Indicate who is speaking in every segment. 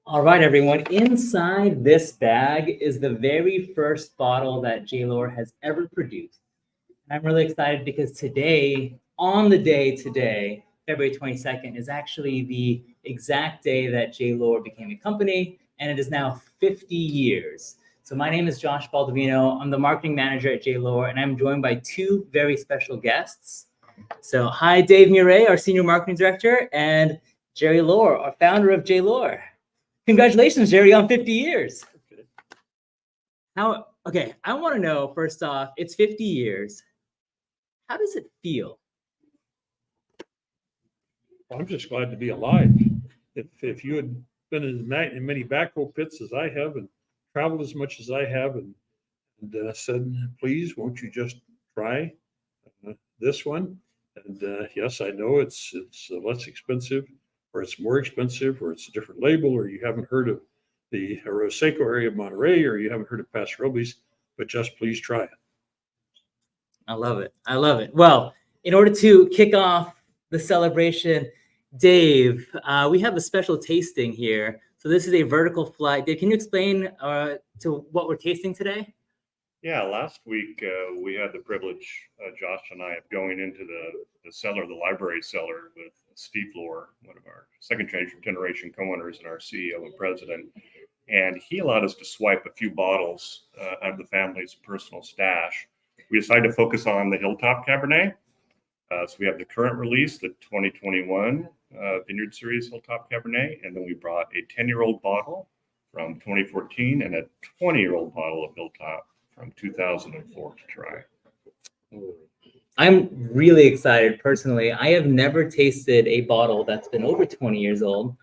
Speaker 1: All right, everyone. Inside this bag is the very first bottle that Lohr has ever produced. And I'm really excited because today, on the day today, February 22nd, is actually the exact day that Lohr became a company, and it is now 50 years. So my name is Josh Baldovino. I'm the marketing manager at Lohr, and I'm joined by two very special guests. So hi, Dave Muret, our senior marketing director, and Jerry Lohr, our founder of Lohr. Congratulations, Jerry, on 50 years. Okay, I want to know, first off, it's 50 years. How does it feel?
Speaker 2: Well, I'm just glad to be alive. If you had been in many backhoe pits as I have and traveled as much as I have and said, please, won't you just try this one? And yes, I know it's less expensive, or it's more expensive, or it's a different label, or you haven't heard of the Roseco area of Monterey, or you haven't heard of Paso Robles, but just please try it.
Speaker 1: I love it. I love it. Well, in order to kick off the celebration, Dave, we have a special tasting here. So this is a vertical flight. Dave, can you explain to what we're tasting today?
Speaker 3: Yeah, last week we had the privilege, Josh and I, of going into the cellar, the library cellar, with Steve Lohr, one of our second generation co-owners and our CEO and president. And he allowed us to swipe a few bottles out of the family's personal stash. We decided to focus on the Hilltop Cabernet. So we have the current release, the 2021 Vineyard Series Hilltop Cabernet. And then we brought a 10-year-old bottle from 2014 and a 20-year-old bottle of Hilltop from 2004 to try.
Speaker 1: I'm really excited personally. I have never tasted a bottle that's been over 20 years old.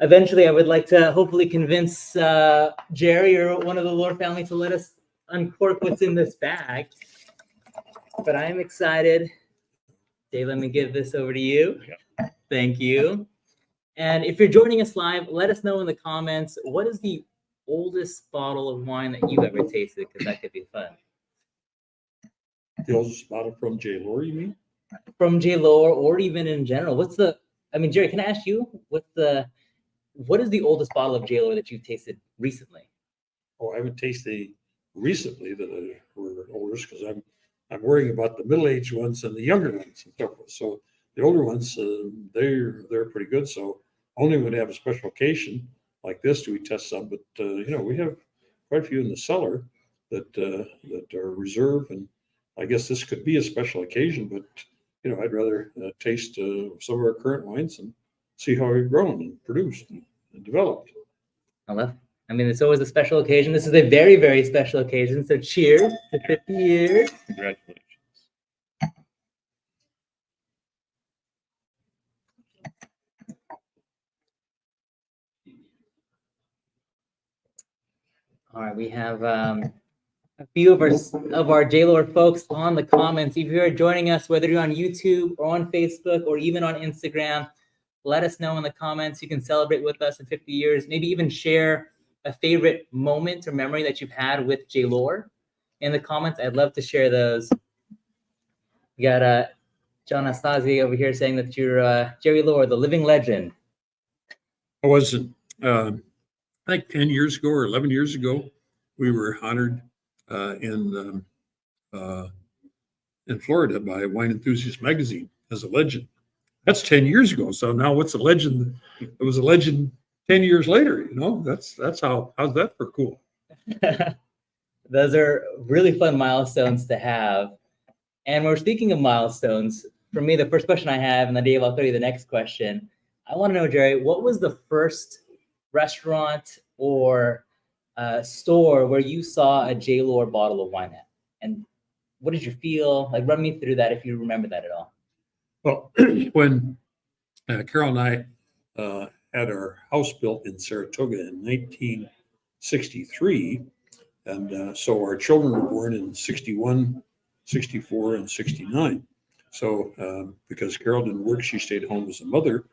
Speaker 1: Eventually, I would like to hopefully convince Jerry or one of the Lohr family to let us uncork what's in this bag. But I am excited. Dave, let me give this over to you.
Speaker 3: Yeah.
Speaker 1: Thank you. And if you're joining us live, let us know in the comments, what is the oldest bottle of wine that you've ever tasted? Because that could be fun.
Speaker 2: The oldest bottle from Lohr, you mean?
Speaker 1: From Lohr, or even in general. Jerry, can I ask you, what is the oldest bottle of Lohr that you've tasted recently?
Speaker 2: Oh, I haven't tasted recently that were older, because I'm worrying about the middle-aged ones and the younger ones and so forth. So the older ones, they're pretty good. So only when we have a special occasion like this do we test some. But we have quite a few in the cellar that are reserved, and I guess this could be a special occasion. But I'd rather taste some of our current wines and see how we've grown and produced and developed.
Speaker 1: It's always a special occasion. This is a very, very special occasion. So cheers to 50 years.
Speaker 3: Congratulations.
Speaker 1: All right, we have a few of our Lohr folks on the comments. If you are joining us, whether you're on YouTube or on Facebook or even on Instagram, let us know in the comments. You can celebrate with us in 50 years. Maybe even share a favorite moment or memory that you've had with Lohr in the comments. I'd love to share those. We got John Astasi over here saying that you're Jerry Lohr, the living legend.
Speaker 2: I wasn't. Like 10 years ago or 11 years ago, we were honored in Florida by Wine Enthusiast magazine as a legend. That's 10 years ago. So now what's a legend? It was a legend 10 years later. How's that for cool?
Speaker 1: Those are really fun milestones to have. And we're speaking of milestones. For me, the first question I have, and then Dave, I'll throw you the next question. I want to know, Jerry, what was the first restaurant or store where you saw a Lohr bottle of wine at? And what did you feel? Run me through that if you remember that at all.
Speaker 2: Well, when Carol and I had our house built in Saratoga in 1963, and so our children were born in 61, 64, and 69. So because Carol didn't work, she stayed home as a mother.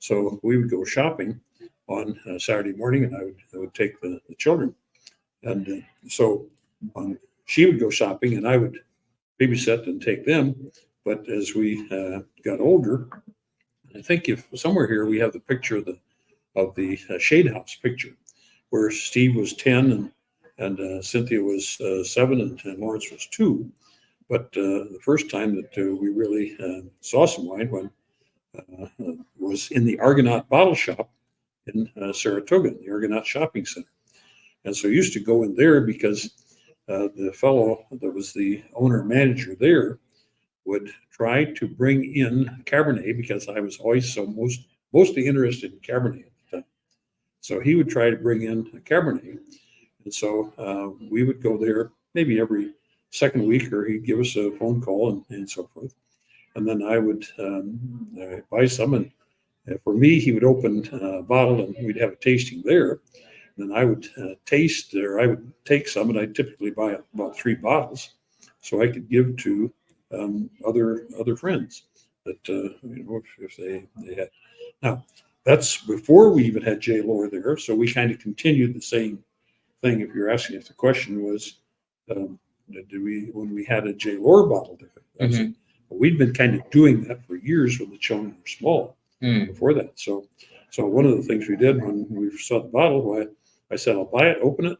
Speaker 2: So we would go shopping on Saturday morning, and I would take the children. And so she would go shopping, and I would babysit and take them. But as we got older, I think if somewhere here we have the picture of of the Shade House picture, where Steve was 10 and Cynthia was 7 and Lawrence was 2. But the first time that we really saw some wine was in the Argonaut bottle shop in Saratoga, the Argonaut Shopping Center. And so I used to go in there because the fellow that was the owner manager there would try to bring in Cabernet, because I was always mostly interested in Cabernet at the time. So he would try to bring in a Cabernet. And so we would go there maybe every second week, or he'd give us a phone call and so forth. And then I would buy some. And for me, he would open a bottle and we'd have a tasting there. And then I would taste, or I would take some, and I'd typically buy about 3 bottles so I could give to other friends that, if they had. Now, that's before we even had J. Lohr there. So we kind of continued the same thing. If you're asking if the question was, when we had a J. Lohr bottle there, mm-hmm. We'd been kind of doing that for years when the children were small before that. So one of the things we did when we saw the bottle, I said, I'll buy it, open it,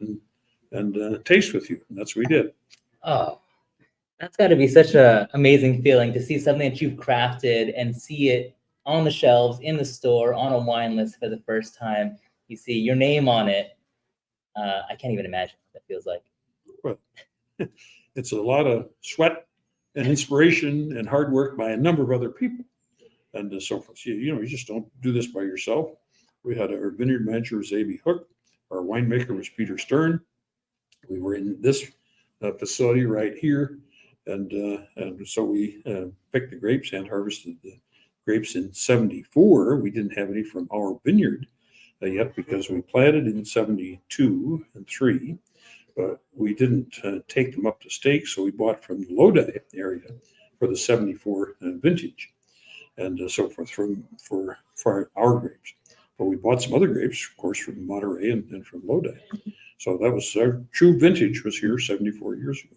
Speaker 2: and taste with you. And that's what we did.
Speaker 1: Oh, that's got to be such an amazing feeling to see something that you've crafted and see it on the shelves in the store on a wine list for the first time. You see your name on it. I can't even imagine what that feels like.
Speaker 2: Well, it's a lot of sweat and inspiration and hard work by a number of other people, and so forth. You just don't do this by yourself. We had our vineyard manager was A.B. Hook. Our winemaker was Peter Stern. We were in this facility right here, and so we picked the grapes and harvested the grapes in '74. We didn't have any from our vineyard yet because we planted in '72 and '3. But we didn't take them up to stake, so we bought from the Lodi area for the '74 vintage, and so forth for our grapes. But we bought some other grapes, of course, from Monterey and from Lodi. So that was our true vintage was here 74 years ago.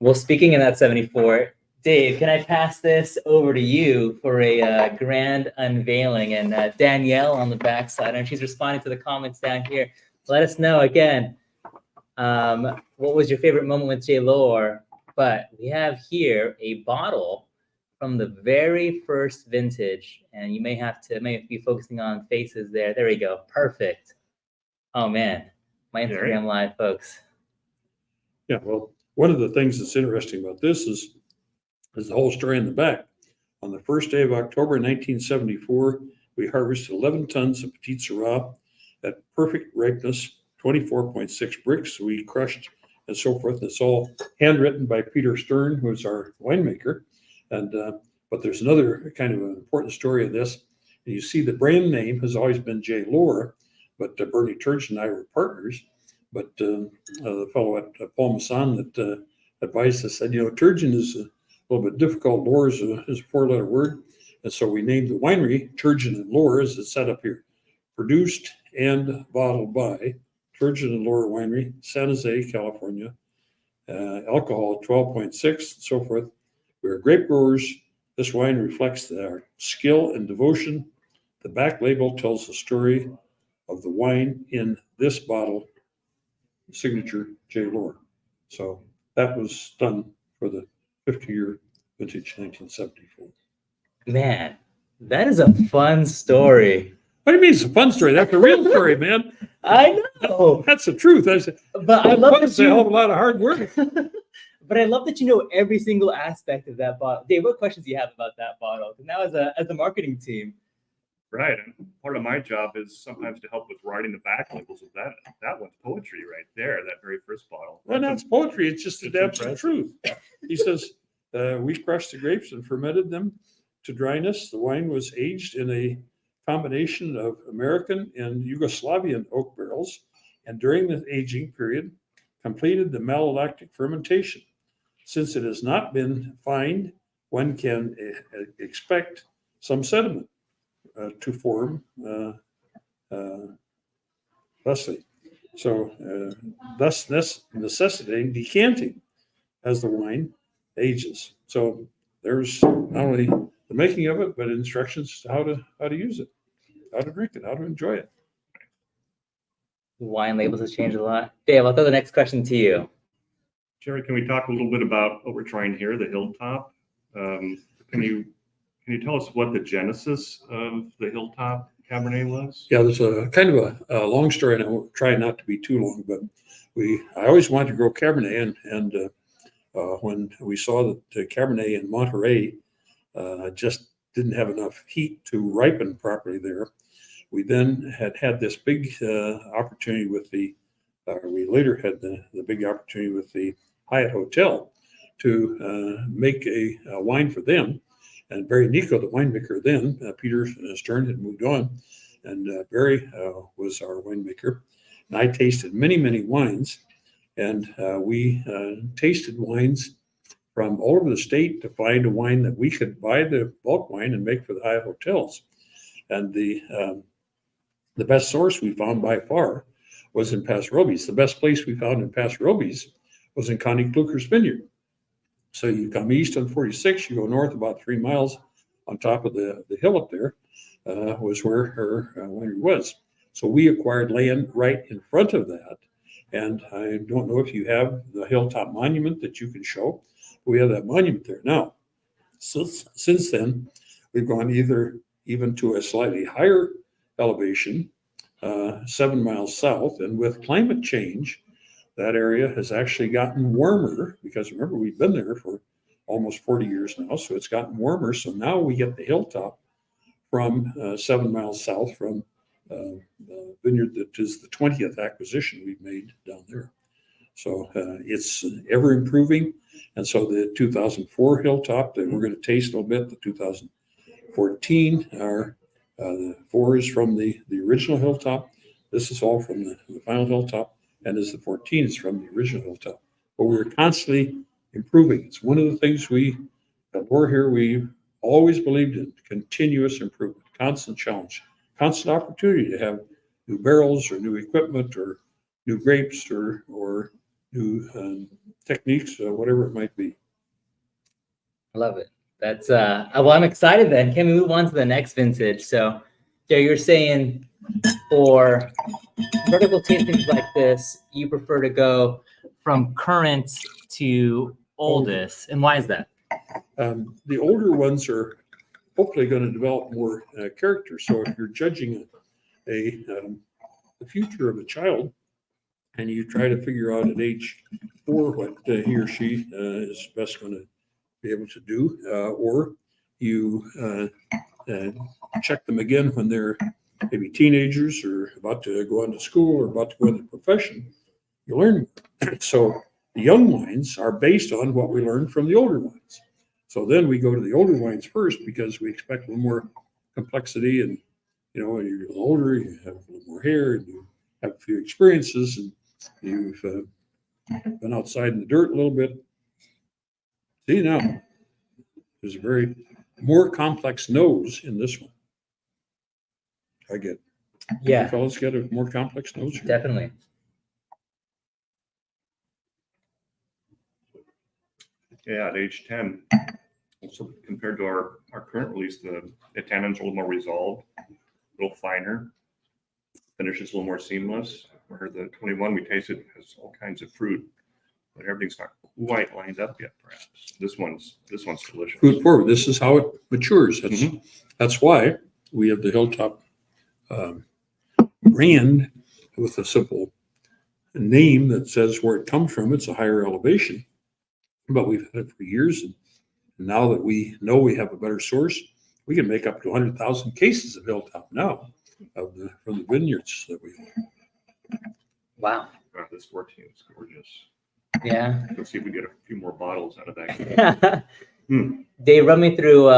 Speaker 1: Well, speaking of that 74, Dave, can I pass this over to you for a grand unveiling? And Danielle on the backside, and she's responding to the comments down here. Let us know again. What was your favorite moment with J. Lohr? But we have here a bottle from the very first vintage, and you may be focusing on faces there. There we go. Perfect. Oh man, my Instagram Live folks.
Speaker 2: Yeah, well, one of the things that's interesting about this is the whole story in the back. On the first day of October 1974, we harvested 11 tons of Petit Syrah at perfect ripeness. 24.6 bricks we crushed and so forth. It's all handwritten by Peter Stern, who is our winemaker. And but there's another kind of an important story of this. And you see the brand name has always been J. Lohr, but Bernie Turgeon and I were partners. But the fellow at Paul Masson that advised us said, Turgeon is a little bit difficult. Lohr is a 4-letter word. And so we named the winery Turgeon and Lohr, as it's set up here. Produced and bottled by Turgeon and Lohr Winery, San Jose, California. Alcohol 12.6 and so forth. We're grape growers. This wine reflects our skill and devotion. The back label tells the story of the wine in this bottle, signature J. Lohr. So that was done for the 50-year vintage 1974.
Speaker 1: Man, that is a fun story.
Speaker 2: What do you mean it's a fun story? That's a real story, man.
Speaker 1: I know.
Speaker 2: That's the truth.
Speaker 1: But I love that
Speaker 2: it's a hell of a lot of hard work.
Speaker 1: But I love that you know every single aspect of that bottle. Dave, what questions do you have about that bottle? Because now as the marketing team.
Speaker 3: Right. And part of my job is sometimes to help with writing the back labels of that. That one's poetry right there, that very first bottle.
Speaker 2: Well, that's poetry. It's just the absolute truth. He says, we crushed the grapes and fermented them to dryness. The wine was aged in a combination of American and Yugoslavian oak barrels, and during the aging period, completed the malolactic fermentation. Since it has not been fined, one can expect some sediment to form thusly. So thus necessitating decanting as the wine ages. So there's not only the making of it, but instructions to how to use it. how to drink it, how to enjoy it.
Speaker 1: Wine labels has changed a lot. Dave, I'll throw the next question to you.
Speaker 3: Jerry, can we talk a little bit about what we're trying here, the Hilltop? Can you tell us what the genesis of the Hilltop Cabernet was?
Speaker 2: Yeah, there's a kind of a long story, and I will try not to be too long, but I always wanted to grow Cabernet, and when we saw that the Cabernet in Monterey just didn't have enough heat to ripen properly there, we then had this big opportunity with we later had the big opportunity with the Hyatt Hotel to make a wine for them. And Barry Nico, the winemaker then, Peter Stern had moved on, and Barry was our winemaker. And I tasted many, many wines, and we tasted wines from all over the state to find a wine that we could buy the bulk wine and make for the Hyatt hotels. And the best source we found by far was in Paso Robles. The best place we found in Paso Robles was in Connie Kluker's vineyard. So you come east on 46, you go north about 3 miles on top of the hill up there was where her winery was. So we acquired land right in front of that. And I don't know if you have the Hilltop Monument that you can show. We have that monument there. Now, since then, we've gone even to a slightly higher elevation, 7 miles south. And with climate change, that area has actually gotten warmer because remember, we've been there for almost 40 years now. So it's gotten warmer. So now we get the Hilltop from 7 miles south from the vineyard that is the 20th acquisition we've made down there. So it's ever improving. And so the 2004 Hilltop that we're going to taste a little bit, the 2014 are the 4 is from the original Hilltop. This is all from the final Hilltop. And as the 14 is from the original Hilltop. But we're constantly improving. It's one of the things at Lohr here, we always believed in continuous improvement, constant challenge, constant opportunity to have new barrels or new equipment or new grapes or new techniques, whatever it might be.
Speaker 1: I love it. That's well, I'm excited then. Can we move on to the next vintage? So, Jerry, you're saying for vertical tastings like this, you prefer to go from current to oldest. And why is that?
Speaker 2: The older ones are hopefully going to develop more character. So if you're judging the future of a child and you try to figure out at age 4 what he or she is best going to be able to do, or you check them again when they're maybe teenagers or about to go into school or about to go into the profession, you learn. So the young wines are based on what we learned from the older wines. So then we go to the older wines first because we expect a little more complexity, and when you're a little older, you have a little more hair, and you have a few experiences, and you've been outside in the dirt a little bit. See now, there's a very more complex nose in this one. I get.
Speaker 1: Yeah,
Speaker 2: You fellas get a more complex nose here.
Speaker 1: definitely.
Speaker 3: Yeah, at age 10. So compared to our current release, the tannins are a little more resolved, a little finer, finishes a little more seamless. Where the 21 we tasted has all kinds of fruit, but everything's not quite lined up yet. Perhaps this one's delicious.
Speaker 2: Fruit forward. This is how it matures. That's why we have the Hilltop brand with a simple name that says where it comes from. It's a higher elevation, but we've had it for years, and now that we know we have a better source, we can make up to 100,000 cases of Hilltop now from the vineyards that we have.
Speaker 1: Wow.
Speaker 3: God, this 14 is gorgeous.
Speaker 1: Yeah.
Speaker 3: Let's see if we get a few more bottles out of that.
Speaker 1: Dave, run me through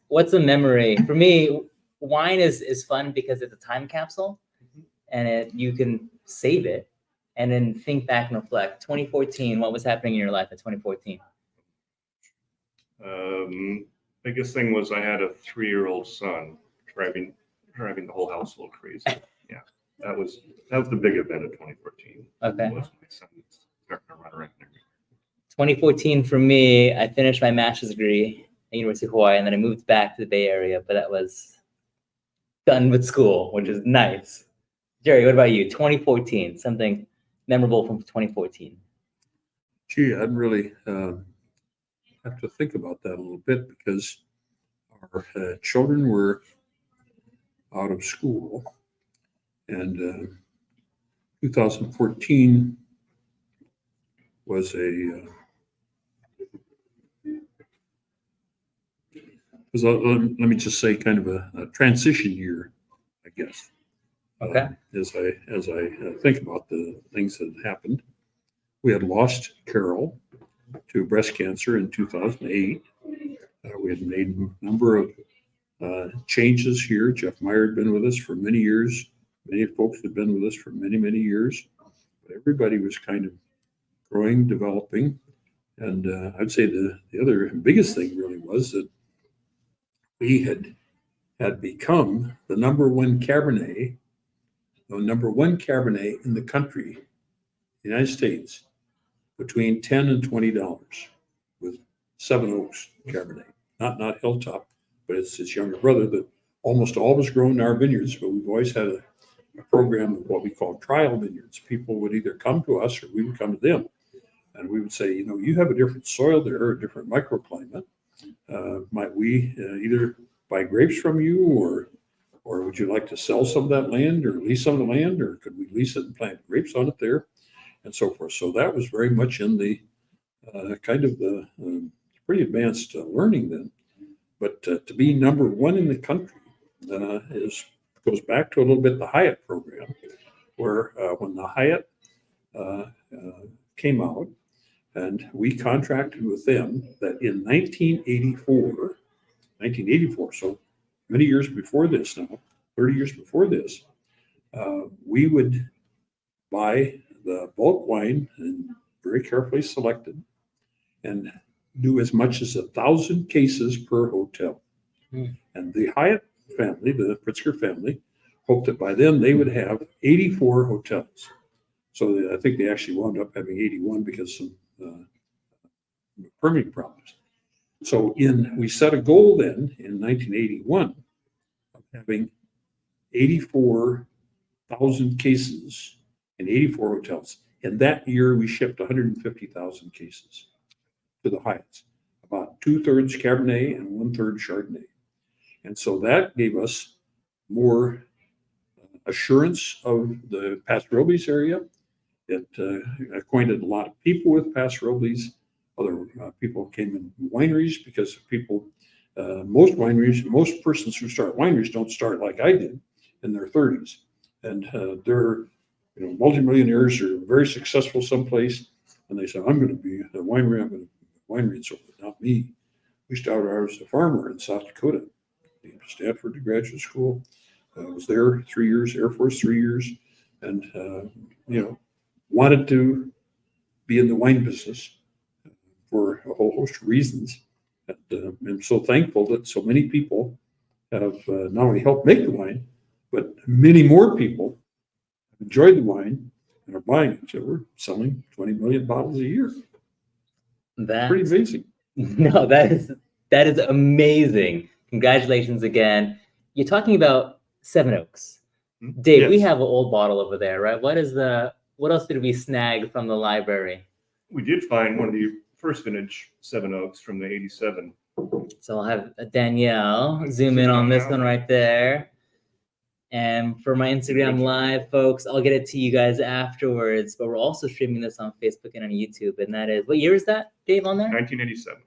Speaker 1: what's a memory for me. Wine is fun because it's a time capsule, and you can save it and then think back and reflect. 2014, what was happening in your life in 2014?
Speaker 3: Biggest thing was I had a 3-year-old son driving the whole house a little crazy. Yeah, that was the big event of 2014.
Speaker 1: Okay.
Speaker 3: Was my son starting to run around there.
Speaker 1: 2014 for me, I finished my master's degree at University of Hawaii, and then I moved back to the Bay Area. But that was done with school, which is nice. Jerry, what about you? 2014, something memorable from 2014.
Speaker 2: Gee, I'd really have to think about that a little bit because our children were out of school, and 2014 was let me just say kind of a transition year, I guess.
Speaker 1: Okay.
Speaker 2: As I think about the things that happened, we had lost Carol to breast cancer in 2008. We had made a number of changes here. Jeff Meyer had been with us for many years. Many folks had been with us for many, many years. But everybody was kind of growing, developing. And I'd say the other biggest thing really was that we had become the number one Cabernet in the country, the United States, between $10 and $20 with Seven Oaks Cabernet. Not Hilltop, but it's his younger brother that almost always grown in our vineyards, but we've always had a program of what we call trial vineyards. People would either come to us or we would come to them. And we would say, you have a different soil there, a different microclimate. Might we either buy grapes from you or would you like to sell some of that land or lease some of the land, or could we lease it and plant grapes on it there, and so forth. So that was very much in the kind of the pretty advanced learning then. But to be number one in the country goes back to a little bit the Hyatt program, where when the Hyatt came out, and we contracted with them that in 1984, so many years before this now, 30 years before this, we would buy the bulk wine and very carefully selected and do as much as 1,000 cases per hotel. And the Hyatt family, the Pritzker family, hoped that by then they would have 84 hotels. So I think they actually wound up having 81 because some permitting problems. So we set a goal then in 1981 of having 84,000 cases in 84 hotels. And that year we shipped 150,000 cases to the Hyatts, about 2/3 Cabernet and 1/3 Chardonnay. And so that gave us more assurance of the Paso Robles area. It acquainted a lot of people with Paso Robles. Other people came in wineries because most persons who start wineries don't start like I did in their 30s. And they're multimillionaires or very successful someplace. And they say, I'm going to be a winery, I'm going to be a winery, and so forth. Not me. We started out as a farmer in South Dakota. Came to Stanford to graduate school. I was there 3 years, Air Force 3 years, and wanted to be in the wine business for a whole host of reasons. And I'm so thankful that so many people have not only helped make the wine, but many more people have enjoyed the wine and are buying it. So we're selling 20 million bottles a year.
Speaker 1: That's
Speaker 2: pretty amazing.
Speaker 1: No, that is amazing. Congratulations again. You're talking about Seven Oaks. Dave,
Speaker 3: Yes.
Speaker 1: We have an old bottle over there, right? What else did we snag from the library?
Speaker 3: We did find one of the first vintage Seven Oaks from the 87.
Speaker 1: So I'll have Danielle zoom in on this one right there. And for my Instagram Live, folks, I'll get it to you guys afterwards. But we're also streaming this on Facebook and on YouTube. And that is, what year is that, Dave, on there?
Speaker 3: 1987.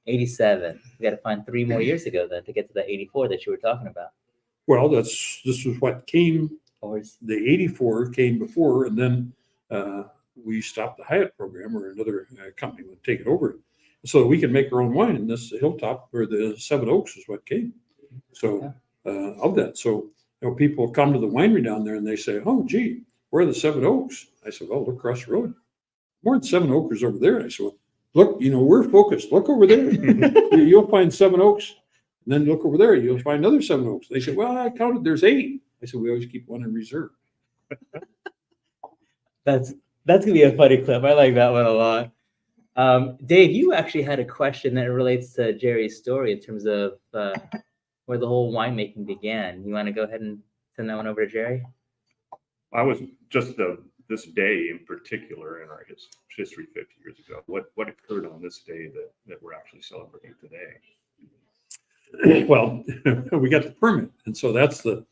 Speaker 1: 87. We got to find 3 more years ago then to get to that 84 that you were talking about.
Speaker 2: Well, this was what came. The 84 came before, and then we stopped the Hyatt program, or another company would take it over, so we could make our own wine. And this Hilltop or the Seven Oaks is what came. So of that, so people come to the winery down there and they say, "Oh, gee, where are the Seven Oaks?" I said, "Well, look across the road. More than Seven Oaks over there." I said, "Well, look, we're focused. Look over there. You'll find Seven Oaks. And then look over there. You'll find another Seven Oaks." They said, "Well, I counted. There's 8." I said, "We always keep one in reserve."
Speaker 1: That's gonna be a funny clip. I like that one a lot. Dave, you actually had a question that relates to Jerry's story in terms of where the whole winemaking began. You want to go ahead and send that one over to Jerry?
Speaker 3: I was just this day in particular in our history 50 years ago. What occurred on this day that we're actually celebrating today?
Speaker 2: Well, we got the permit, and so that's the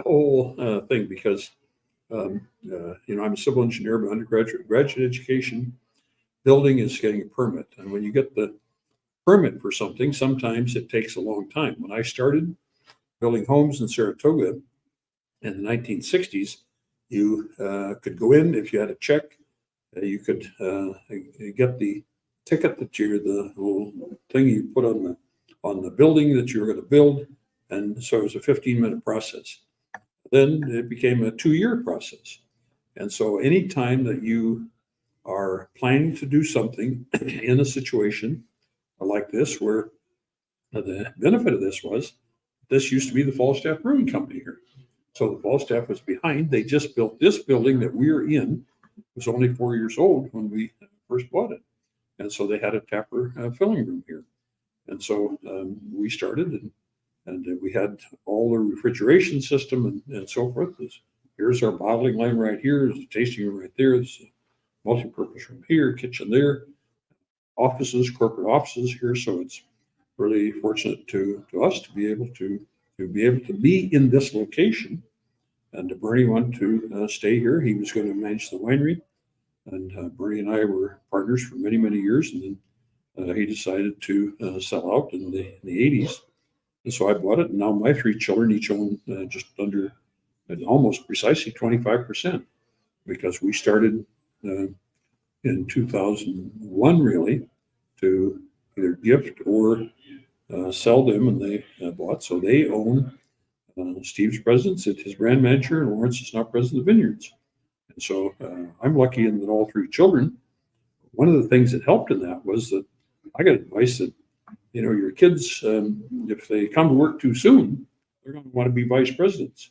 Speaker 2: whole thing, because I'm a civil engineer, but undergraduate, graduate education, building is getting a permit, and when you get the permit for something, sometimes it takes a long time. When I started building homes in Saratoga in the 1960s, you could go in if you had a check. You could get the ticket that the little thing you put on the building that you were going to build, and so it was a 15-minute process. Then it became a 2-year process, and so any time that you are planning to do something in a situation like this, where the benefit of this was, this used to be the Falstaff Brewing Company here. So the Falstaff was behind. They just built this building that we're in. It was only 4 years old when we first bought it. And so they had a tapper filling room here. And so we started, and we had all the refrigeration system and so forth. Here's our bottling line right here. There's a tasting room right there. There's a multi-purpose room here, kitchen there, offices, corporate offices here. So it's really fortunate to us to be able to be in this location. And Bernie wanted to stay here. He was going to manage the winery, and Bernie and I were partners for many, many years. And then he decided to sell out in the 80s. And so I bought it, and now my 3 children each own just under, almost precisely 25%, because we started in 2001 really to either gift or sell them, and they bought. So they own, Steve's president, his brand manager, and Lawrence is now president of Vineyards. And so I'm lucky in that all 3 children. One of the things that helped in that was that I got advice that, your kids, if they come to work too soon, they're going to want to be vice presidents.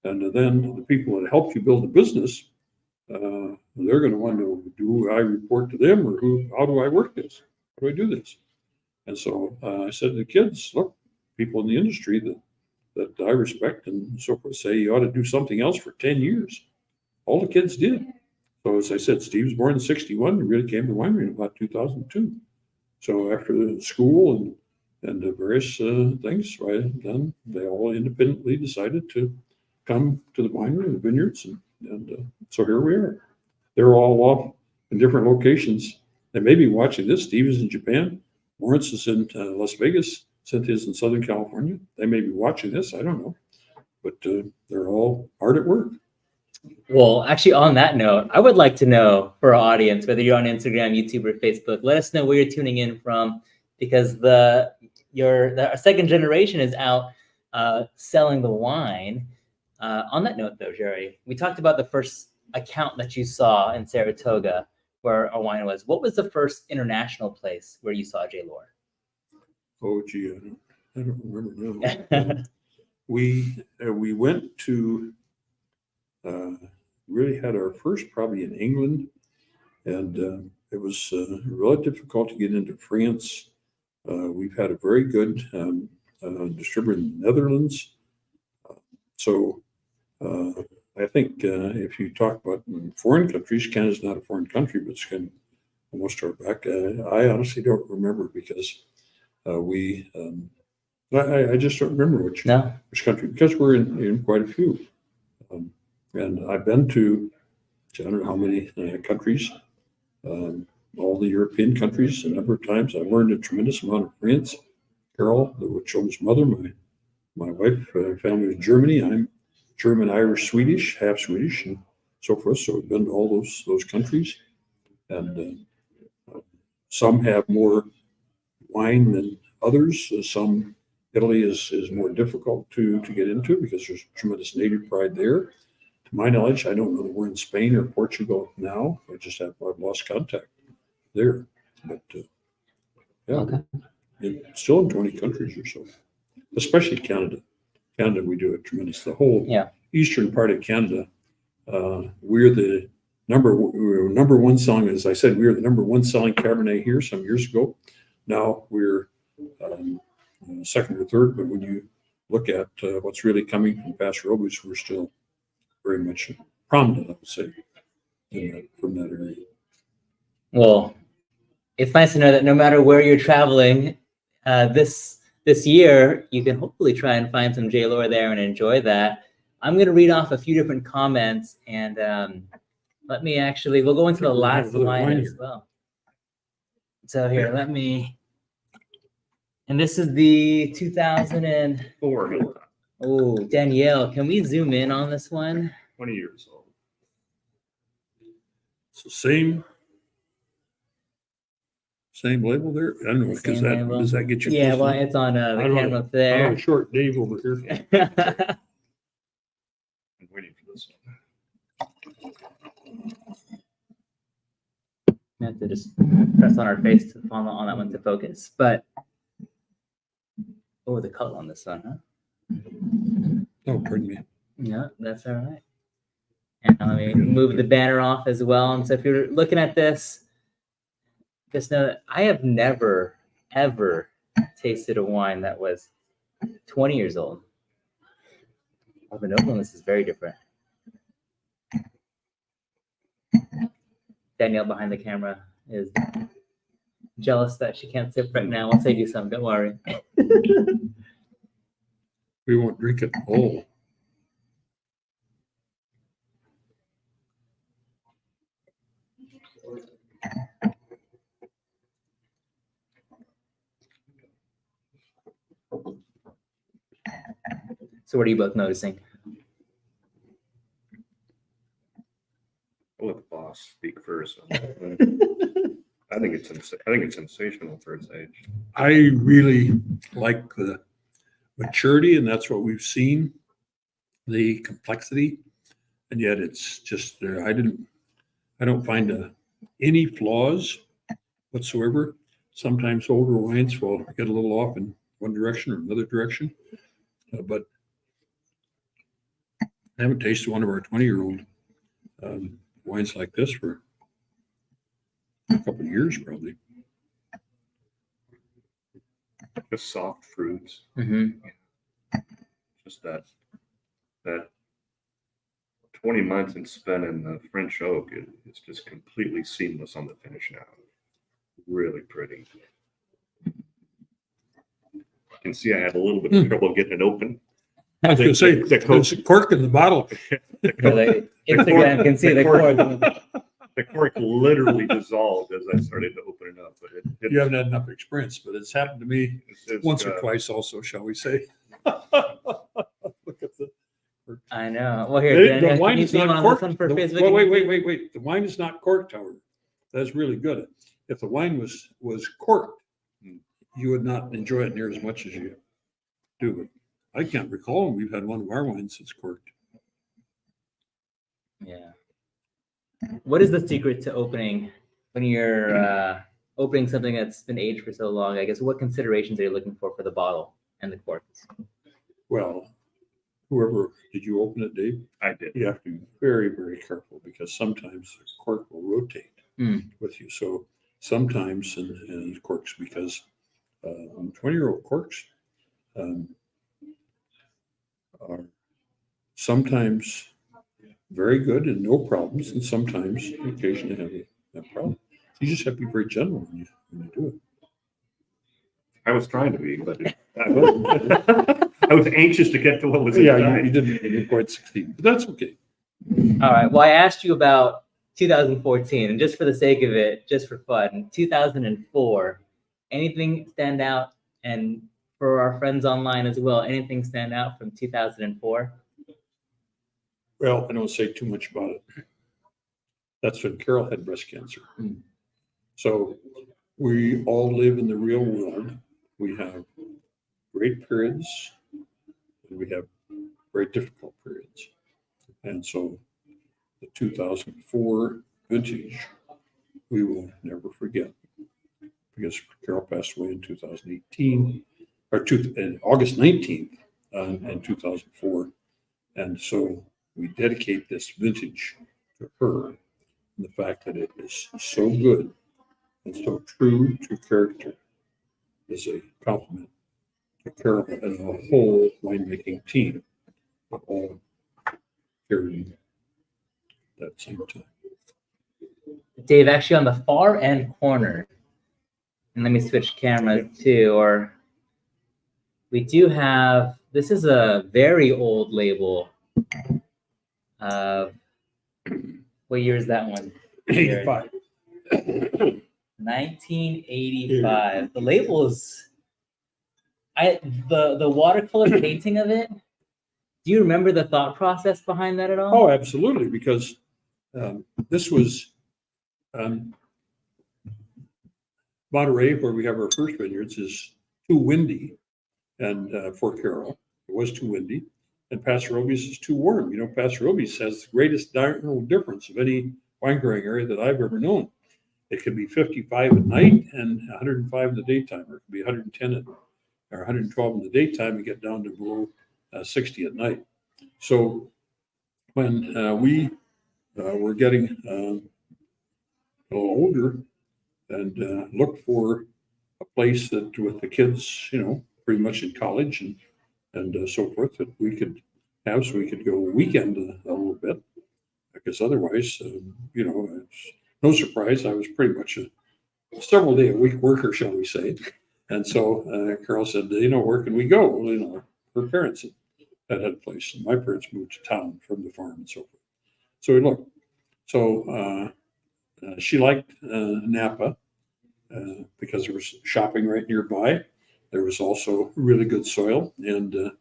Speaker 2: And then the people that helped you build a business, they're going to want to know, do I report to them, or how do I work this? How do I do this? And so I said to the kids, look, people in the industry that I respect and so forth say you ought to do something else for 10 years. All the kids did. So as I said, Steve was born in 61 and really came to winery in about 2002. So after the school and the various things, then they all independently decided to come to the winery, the vineyards, and so here we are. They're all off in different locations. They may be watching this. Steve is in Japan. Lawrence is in Las Vegas. Cynthia's in Southern California. They may be watching this. I don't know. But they're all hard at work.
Speaker 1: Well, actually, on that note, I would like to know for our audience, whether you're on Instagram, YouTube, or Facebook, let us know where you're tuning in from, because our second generation is out selling the wine. On that note, though, Jerry, we talked about the first account that you saw in Saratoga where our wine was. What was the first international place where you saw J. Lohr?
Speaker 2: Oh, gee, I don't remember now. We went to, really had our first probably in England, and it was really difficult to get into France. We've had a very good distributor in the Netherlands. So I think if you talk about foreign countries, Canada's not a foreign country, but it's kind of almost far back. I honestly don't remember, because I just don't remember which country, because we're in quite a few. And I've been to I don't know how many countries, all the European countries a number of times. I've learned a tremendous amount of French. Carol, the children's mother, my wife, family in Germany. I'm German, Irish, Swedish, half Swedish, and so forth. So I've been to all those countries, and some have more wine than others. Some Italy is more difficult to get into because there's tremendous native pride there. To my knowledge, I don't know that we're in Spain or Portugal now. I've lost contact there, but yeah,
Speaker 1: Okay.
Speaker 2: It's still in 20 countries or so, especially Canada. Canada, we do it tremendous. The whole eastern part of Canada, we're the number one selling. As I said, we were the number one selling Cabernet here some years ago. Now we're second or third, but when you look at what's really coming from Paso Robles, we're still very much prominent, I would say, from that area.
Speaker 1: Well, it's nice to know that no matter where you're traveling, this year, you can hopefully try and find some J-Lohr there and enjoy that. I'm going to read off a few different comments, and we'll go into the last line as well. So here, and this is the 2004. Oh, Danielle, can we zoom in on this one?
Speaker 3: 20 years old.
Speaker 2: So same label there. I don't know, because does that get you?
Speaker 1: Yeah, well, it's on the camera up there.
Speaker 2: Oh, short Dave over here.
Speaker 3: I'm waiting for this one.
Speaker 1: We have to just press on our face to follow on that one to focus. But the color on this one, huh?
Speaker 2: Oh, pardon me.
Speaker 1: Yeah, that's all right. And let me move the banner off as well. And so if you're looking at this, just know that I have never, ever tasted a wine that was 20 years old. The note on this is very different. Danielle behind the camera is jealous that she can't sip right now. I'll save you some, don't worry.
Speaker 2: We won't drink it all.
Speaker 1: So what are you both noticing?
Speaker 3: I'll let the boss speak first. I think it's sensational for its age.
Speaker 2: I really like the maturity, and that's what we've seen, the complexity, and yet it's just I don't find any flaws whatsoever. Sometimes older wines will get a little off in one direction or another direction, but I haven't tasted one of our 20-year-old wines like this for a couple of years, probably.
Speaker 3: Just soft fruits.
Speaker 1: Mm-hmm.
Speaker 3: Just that 20 months and spent in the French oak, it's just completely seamless on the finish now. Really pretty. You can see I had a little bit of trouble getting it open.
Speaker 2: I was going to say, there's a cork in the bottle.
Speaker 1: Instagram can see the cork.
Speaker 3: The cork literally dissolved as I started to open it up. But
Speaker 2: You haven't had enough experience, but it's happened to me once or twice also, shall we say. Look at the...
Speaker 1: I know. Well, here,
Speaker 2: The wine is not corked.
Speaker 1: Wait.
Speaker 2: The wine is not corked, however. That's really good. If the wine was corked, you would not enjoy it near as much as you do. But I can't recall when we've had one of our wines that's corked.
Speaker 1: Yeah. What is the secret to opening when you're opening something that's been aged for so long? I guess what considerations are you looking for the bottle and the corks?
Speaker 2: Well, did you open it, Dave?
Speaker 3: I did.
Speaker 2: You have to be very, very careful because sometimes the cork will rotate with you. So sometimes, and corks, because 20-year-old corks are sometimes very good and no problems, and sometimes occasionally have a problem. You just have to be very gentle when you do it.
Speaker 3: I was trying to be, but I was anxious to get to what was inside.
Speaker 2: You didn't quite succeed, but that's okay.
Speaker 1: All right. Well, I asked you about 2014, and just for the sake of it, just for fun, 2004, anything stand out? And for our friends online as well, anything stand out from 2004?
Speaker 2: Well, I don't say too much about it. That's when Carol had breast cancer. So we all live in the real world. We have great periods and we have very difficult periods. And so the 2004 vintage, we will never forget, because Carol passed away in 2018, in August 19th in 2004. And so we dedicate this vintage to her, and the fact that it is so good and so true to character is a compliment Carol and the whole winemaking team, all carrying that same time.
Speaker 1: Dave, actually on the far end corner, and let me switch camera too, or we do have, this is a very old label. What year is that one?
Speaker 2: 85.
Speaker 1: 1985. The label is, the watercolor painting of it. Do you remember the thought process behind that at all?
Speaker 2: Oh, absolutely, because this was Monterey, where we have our first vineyards, is too windy, and for Carol, it was too windy, and Paso Robles is too warm. You know, Paso Robles has the greatest diurnal difference of any wine growing area that I've ever known. It could be 55 at night and 105 in the daytime, or it could be 110 or 112 in the daytime and get down to below 60 at night. So when we were getting a little older and looked for a place that with the kids, you know, pretty much in college and so forth, that we could have, so we could go weekend a little bit, because otherwise, you know, it's no surprise, I was pretty much a several day a week worker, shall we say. And so Carol said, you know, where can we go? Well, you know, her parents had a place, and my parents moved to town from the farm and so forth. So we looked. So she liked Napa because there was shopping right nearby. There was also really good soil. And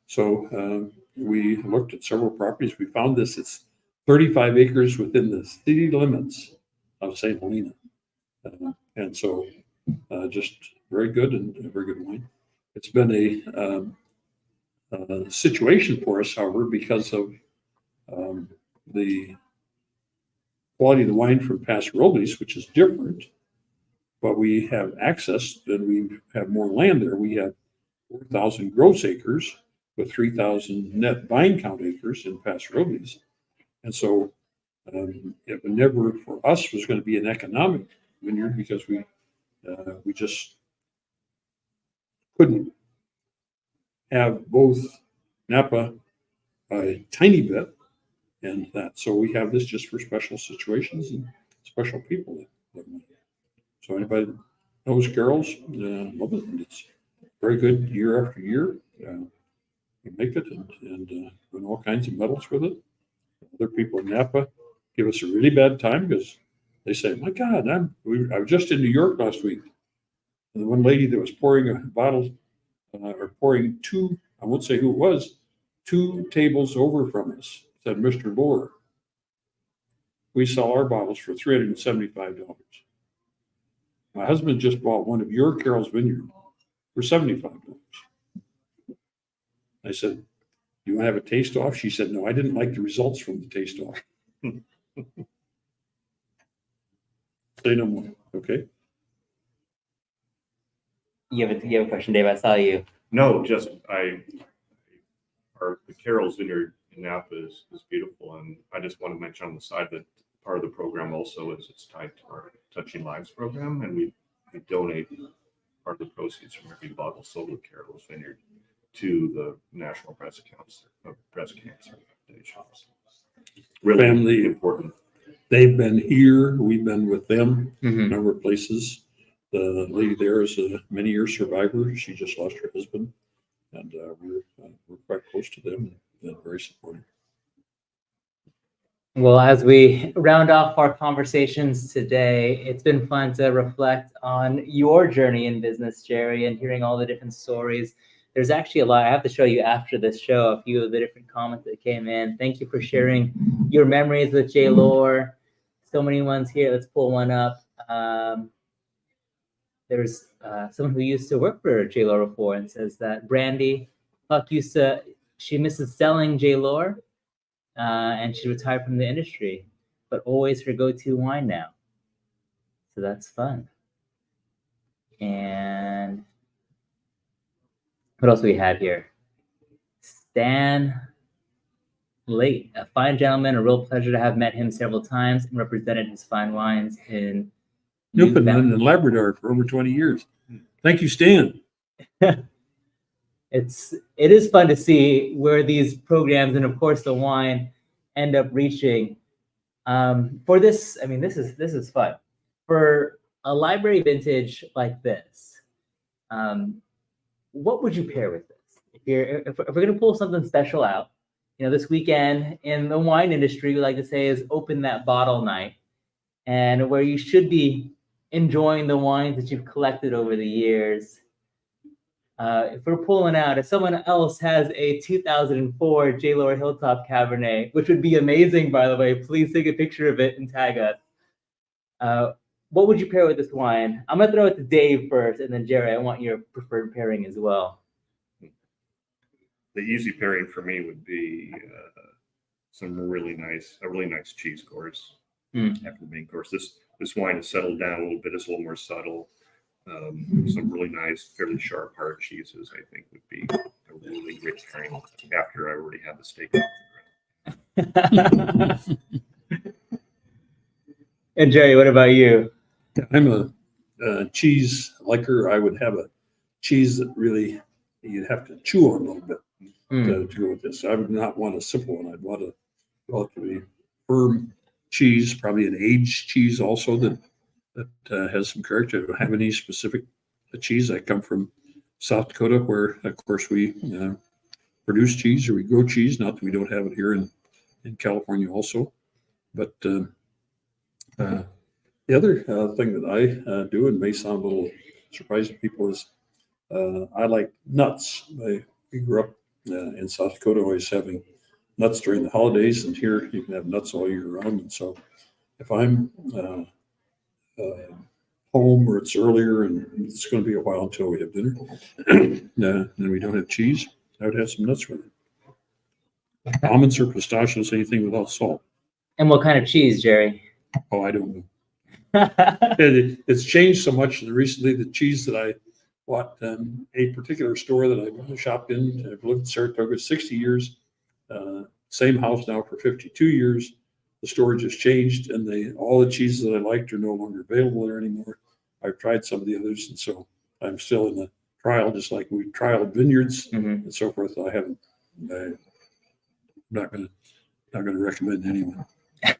Speaker 2: so we looked at several properties. We found this. It's 35 acres within the city limits of St. Helena. And so just very good and very good wine. It's been a situation for us, however, because of the quality of the wine from Paso Robles, which is different, but we have access and we have more land there. We have 4,000 gross acres with 3,000 net vine count acres in Paso Robles. And so it never for us was going to be an economic vineyard because we just couldn't have both Napa a tiny bit and that. So we have this just for special situations and special people that want it. So anybody that knows Carol's, love it. And it's very good year after year. We make it and win all kinds of medals with it. Other people in Napa give us a really bad time because they say, my God, I was just in New York last week. And the one lady that was pouring a bottle or pouring two, I won't say who it was, 2 tables over from us, said, Mr. Lohr, we sell our bottles for $375. My husband just bought one of your Carol's Vineyard for $75. I said, you want to have a taste off? She said, no, I didn't like the results from the taste off. Say no more, okay?
Speaker 1: You have a question, Dave. I saw you.
Speaker 3: No, just the Carol's Vineyard in Napa is beautiful, and I just want to mention on the side that part of the program also is it's tied to our Touching Lives program, and we donate part of the proceeds from every bottle sold at Carol's Vineyard to the National Breast Cancer Foundation. Really
Speaker 2: Family
Speaker 3: important.
Speaker 2: They've been here. We've been with them
Speaker 1: Mm-hmm.
Speaker 2: a number of places. The lady there is a many-year survivor. She just lost her husband, and we're quite close to them and very supportive.
Speaker 1: Well, as we round off our conversations today, it's been fun to reflect on your journey in business, Jerry, and hearing all the different stories. There's actually a lot. I have to show you after this show a few of the different comments that came in. Thank you for sharing your memories with J. Lohr. So many ones here. Let's pull one up. There's someone who used to work for J. Lohr before and says that Brandy Huck she misses selling J. Lohr. And she retired from the industry, but always her go-to wine now. So that's fun. And what else do we have here? Stan Late, a fine gentleman, a real pleasure to have met him several times and represented his fine wines in
Speaker 2: Newfoundland and Labrador for over 20 years. Thank you, Stan.
Speaker 1: it is fun to see where these programs and of course the wine end up reaching. For this, I mean, this is fun. For a library vintage like this, what would you pair with this? If we're gonna pull something special out, this weekend in the wine industry, we like to say is open that bottle night, and where you should be enjoying the wines that you've collected over the years. If we're pulling out, if someone else has a 2004 Lohr Hilltop Cabernet, which would be amazing, by the way, please take a picture of it and tag us. What would you pair with this wine? I'm gonna throw it to Dave first, and then Jerry, I want your preferred pairing as well.
Speaker 3: The easy pairing for me would be a really nice cheese course after the main course. This wine has settled down a little bit. It's a little more subtle. Some really nice, fairly sharp, hard cheeses, I think, would be a really rich pairing after I already had the steak off the grill.
Speaker 1: And Jerry, what about you?
Speaker 2: I'm a cheese liker. I would have a cheese that really you'd have to chew on a little bit to go with this. I would not want a simple one. I'd want a relatively firm cheese, probably an aged cheese also that has some character. I don't have any specific cheese. I come from South Dakota, where of course we produce cheese, or we grow cheese. Not that we don't have it here in California also, but the other thing that I do, and may sound a little surprising to people, is I like nuts. We grew up in South Dakota always having nuts during the holidays, and here you can have nuts all year round. And so if I'm home where it's earlier and it's going to be a while until we have dinner, and we don't have cheese, I would have some nuts with it. Almonds or pistachios, anything without salt.
Speaker 1: And what kind of cheese, Jerry?
Speaker 2: Oh, I don't know. It's changed so much recently. The cheese that I bought a particular store that I shopped in, I've lived in Saratoga 60 years, same house now for 52 years. The store just changed, and all the cheeses that I liked are no longer available there anymore. I've tried some of the others, and so I'm still in the trial, just like we trialed vineyards and so forth. I'm not going to recommend anyone. Yeah,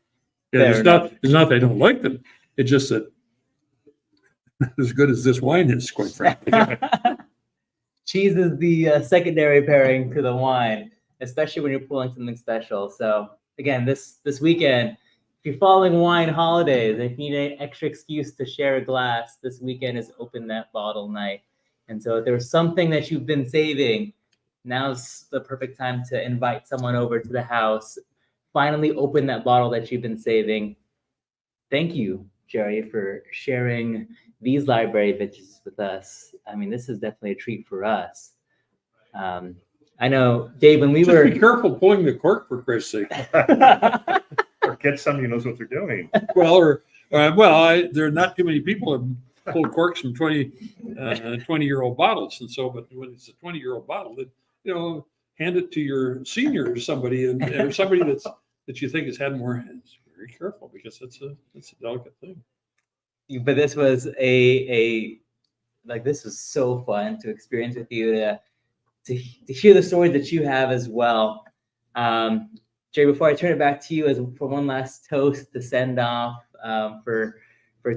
Speaker 2: it's not that I don't like them. It's just that as good as this wine is, quite frankly.
Speaker 1: Cheese is the secondary pairing to the wine, especially when you're pulling something special. So again, this weekend, if you're following wine holidays, and if you need an extra excuse to share a glass, this weekend is open that bottle night. And so if there's something that you've been saving, now's the perfect time to invite someone over to the house. Finally open that bottle that you've been saving. Thank you, Jerry, for sharing these library vintages with us. I mean, this is definitely a treat for us. I know, Dave, when we
Speaker 2: Just
Speaker 1: were...
Speaker 2: be careful pulling the cork, for Christ's sake.
Speaker 3: Or get somebody who knows what they're doing.
Speaker 2: Well, there are not too many people have pulled corks from 20-year-old bottles, and so, but when it's a 20-year-old bottle, then hand it to your senior or somebody, or somebody that you think has had more. It's very careful, because it's a delicate thing.
Speaker 1: But this was this was so fun to experience with you, to hear the stories that you have as well. Jay, before I turn it back to you for one last toast to send off for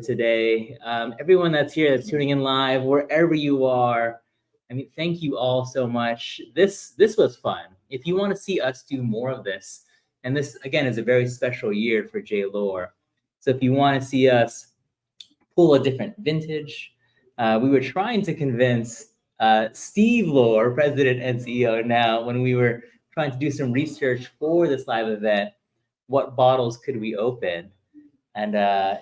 Speaker 1: today, everyone that's here, that's tuning in live, wherever you are, I mean, thank you all so much. This was fun. If you want to see us do more of this, and this again is a very special year for Lohr, so if you want to see us pull a different vintage, we were trying to convince Steve Lohr, president and CEO now, when we were trying to do some research for this live event, what bottles could we open? And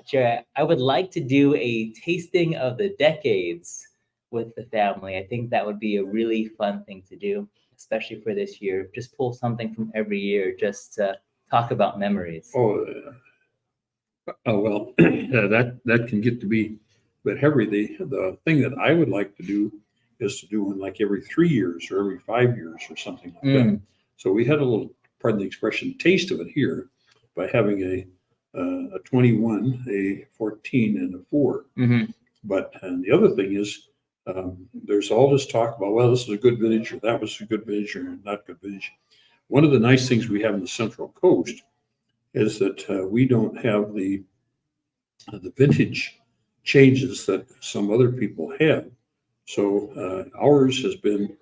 Speaker 1: Jerry, I would like to do a tasting of the decades with the family. I think that would be a really fun thing to do, especially for this year. Just pull something from every year just to talk about memories.
Speaker 2: Oh well, that can get to be a bit heavy. The thing that I would like to do is to do one like every 3 years or every 5 years or something like that. So we had a little, pardon the expression, taste of it here by having a 21, a 14, and a 4. But the other thing is there's all this talk about, well, this is a good vintage or that was a good vintage or not good vintage. One of the nice things we have in the Central Coast is that we don't have the vintage changes that some other people have. So ours has been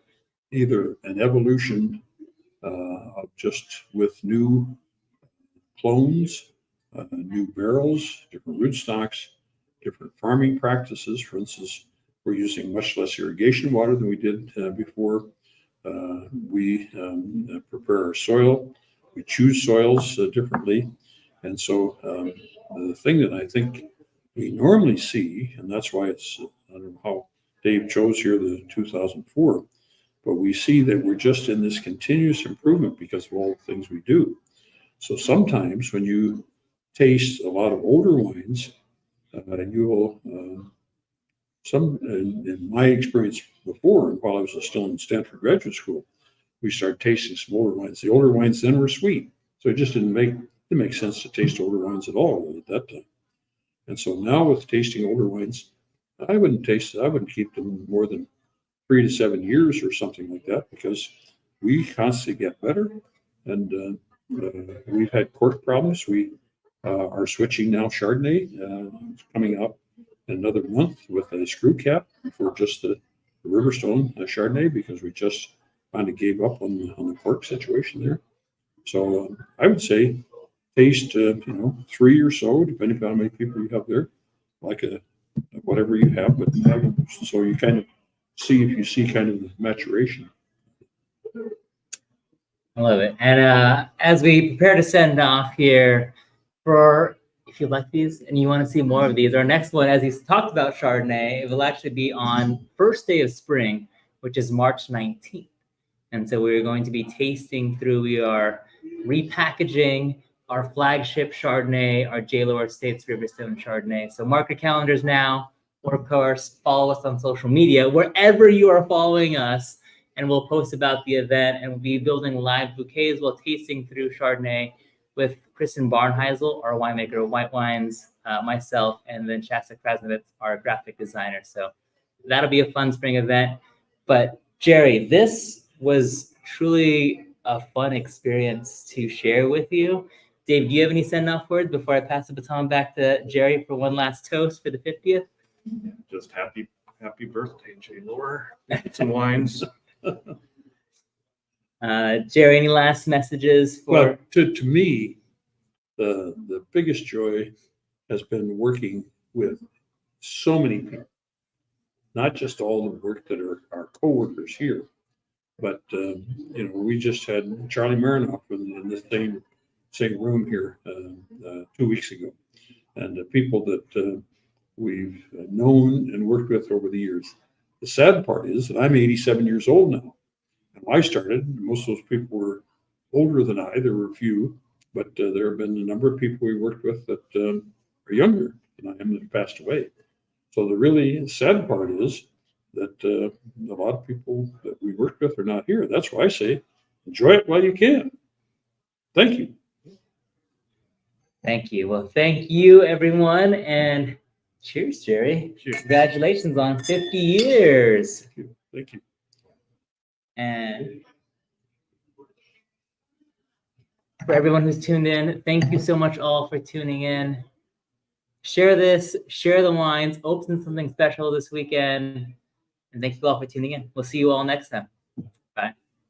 Speaker 2: either an evolution of just with new clones, new barrels, different rootstocks, different farming practices. For instance, we're using much less irrigation water than we did before. We prepare our soil. We choose soils differently. And so the thing that I think we normally see, and that's why it's, I don't know how Dave chose here the 2004, but we see that we're just in this continuous improvement because of all the things we do. So sometimes when you taste a lot of older wines, you will, in my experience before, and while I was still in Stanford Graduate School, we started tasting some older wines. The older wines then were sweet. So it just didn't make sense to taste older wines at all at that time. And so now with tasting older wines, I wouldn't keep them more than 3 to 7 years or something like that, because we constantly get better. And we've had cork problems. We are switching now Chardonnay, coming up in another month with a screw cap for just the Riverstone Chardonnay, because we just kind of gave up on the cork situation there. So I would say taste 3 or so, depending on how many people you have there, like whatever you have, but so you kind of see if you see kind of the maturation.
Speaker 1: I love it. And as we prepare to send off here, if you like these and you want to see more of these, our next one, as he's talked about Chardonnay, it will actually be on first day of spring, which is March 19th. And so we're going to be tasting through, we are repackaging our flagship Chardonnay, our Lohr Estates Riverstone Chardonnay. So mark your calendars now, or of course, follow us on social media, wherever you are following us, and we'll post about the event, and we'll be building live bouquets while tasting through Chardonnay with Kristen Barnheisel, our winemaker of white wines, myself, and then Shasta Krasnovitz, our graphic designer. So that'll be a fun spring event. But Jerry, this was truly a fun experience to share with you. Dave, do you have any send-off words before I pass the baton back to Jerry for one last toast for the 50th?
Speaker 3: Just happy birthday, Lohr. Some wines.
Speaker 1: Jerry, any last messages for?
Speaker 2: Well, to me, the biggest joy has been working with so many people, not just all the work that are our coworkers here, but we just had Charlie Marinoff in the same room here 2 weeks ago, and the people that we've known and worked with over the years. The sad part is that I'm 87 years old now. And when I started, most of those people were older than I. There were a few, but there have been a number of people we worked with that are younger than I am that have passed away. So the really sad part is that a lot of people that we worked with are not here. That's why I say, enjoy it while you can. Thank you.
Speaker 1: Thank you. Well, thank you, everyone, and cheers, Jerry.
Speaker 2: Cheers.
Speaker 1: Congratulations on 50 years.
Speaker 2: Thank you. Thank you.
Speaker 1: And for everyone who's tuned in, thank you so much all for tuning in. Share this, share the wines, open something special this weekend. And thank you all for tuning in. We'll see you all next time.